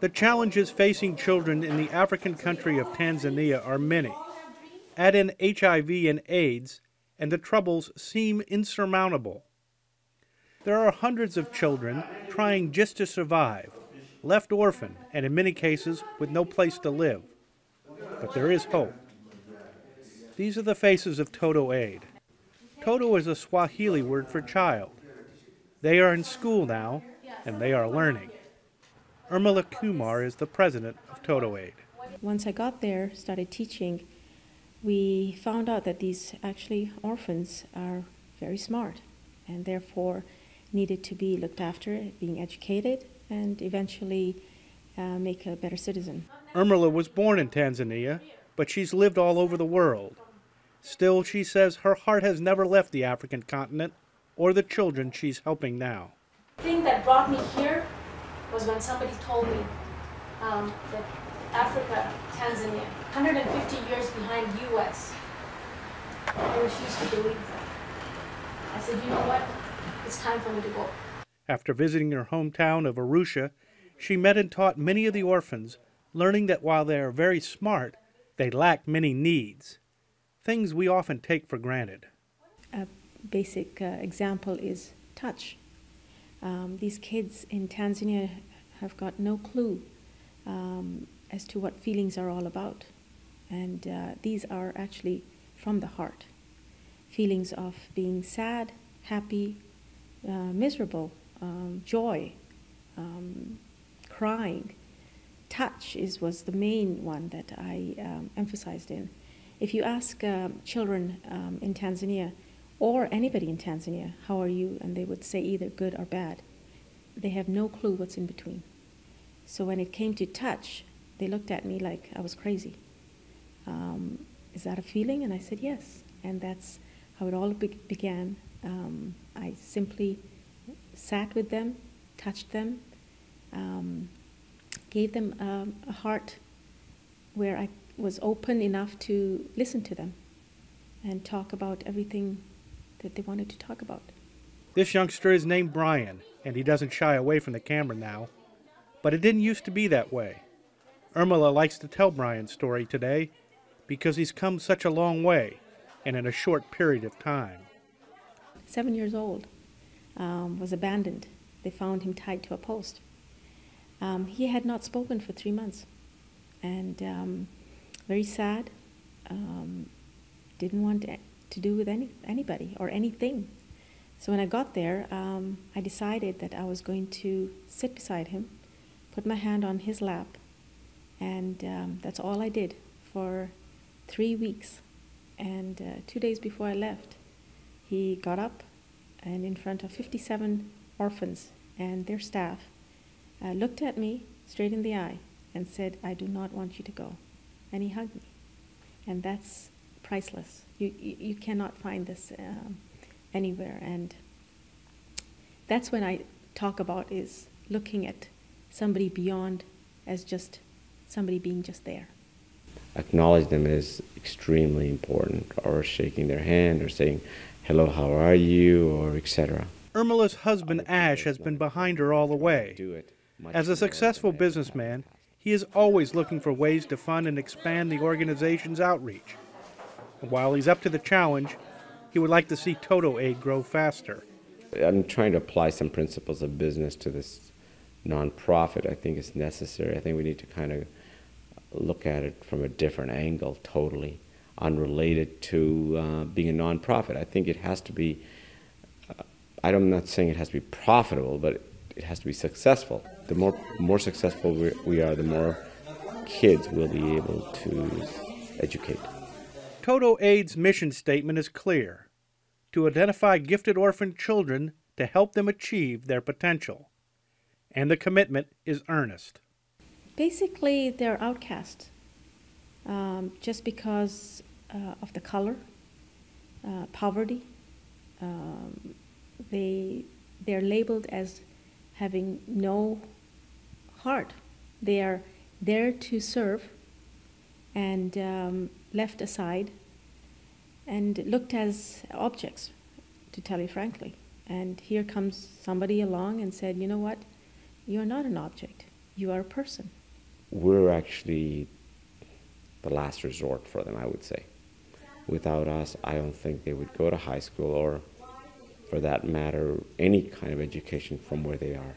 The challenges facing children in the African country of Tanzania are many. Add in HIV and AIDS, and the troubles seem insurmountable. There are hundreds of children trying just to survive, left orphaned, and in many cases with no place to live. But there is hope. These are the faces of Toto Aid. Toto is a Swahili word for child. They are in school now, and they are learning. Urmila Kumar is the president of Toto Aid. Once I got there, started teaching, we found out that these actually orphans are very smart and therefore needed to be looked after, being educated, and eventually make a better citizen. Urmila was born in Tanzania, but she's lived all over the world. Still, she says her heart has never left the African continent or the children she's helping now. The thing that brought me here was when somebody told me that Africa, Tanzania, 150 years behind U.S. I refused to believe that. I said, you know what? It's time for me to go. After visiting her hometown of Arusha, she met and taught many of the orphans, learning that while they are very smart, they lack many needs, things we often take for granted. A basic example is touch. These kids in Tanzania have got no clue as to what feelings are all about. And these are actually from the heart. Feelings of being sad, happy, miserable, joy, crying. Touch was the main one that I emphasized in. If you ask children in Tanzania, or anybody in Tanzania, how are you? And they would say either good or bad. They have no clue what's in between. So when it came to touch, they looked at me like I was crazy. Is that a feeling? And I said, yes. And that's how it all began. I simply sat with them, touched them, gave them a heart where I was open enough to listen to them and talk about everything that they wanted to talk about. This youngster is named Brian, and he doesn't shy away from the camera now. But it didn't used to be that way. Urmila likes to tell Brian's story today because he's come such a long way and in a short period of time. 7 years old, was abandoned. They found him tied to a post. He had not spoken for 3 months, and very sad, didn't want to do with anybody or anything. So when I got there, I decided that I was going to sit beside him, put my hand on his lap, and that's all I did for 3 weeks. And 2 days before I left, he got up and in front of 57 orphans and their staff, looked at me straight in the eye and said, I do not want you to go. And he hugged me. And that's priceless. You cannot find this anywhere. And that's when I talk about is looking at somebody beyond as just somebody being just there. Acknowledge them is extremely important, or shaking their hand or saying, hello, how are you, or etc. Urmila's husband Ash has been behind her all the way. As a successful businessman, he is always looking for ways to fund and expand the organization's outreach. And while he's up to the challenge, he would like to see Toto Aid grow faster. I'm trying to apply some principles of business to this nonprofit. I think it's necessary. I think we need to kind of look at it from a different angle, totally unrelated to being a nonprofit. I think it has to be, I'm not saying it has to be profitable, but it has to be successful. The more successful we are, the more kids will be able to educate. Toto Aid's mission statement is clear: to identify gifted orphan children to help them achieve their potential. And the commitment is earnest. Basically, they're outcasts just because of the color, poverty. They're labeled as having no heart. They are there to serve and left aside and looked as objects, to tell you frankly. And here comes somebody along and said, you know what, you're not an object. you are a person. We're actually the last resort for them, I would say. Without us, I don't think they would go to high school or, for that matter, any kind of education from where they are.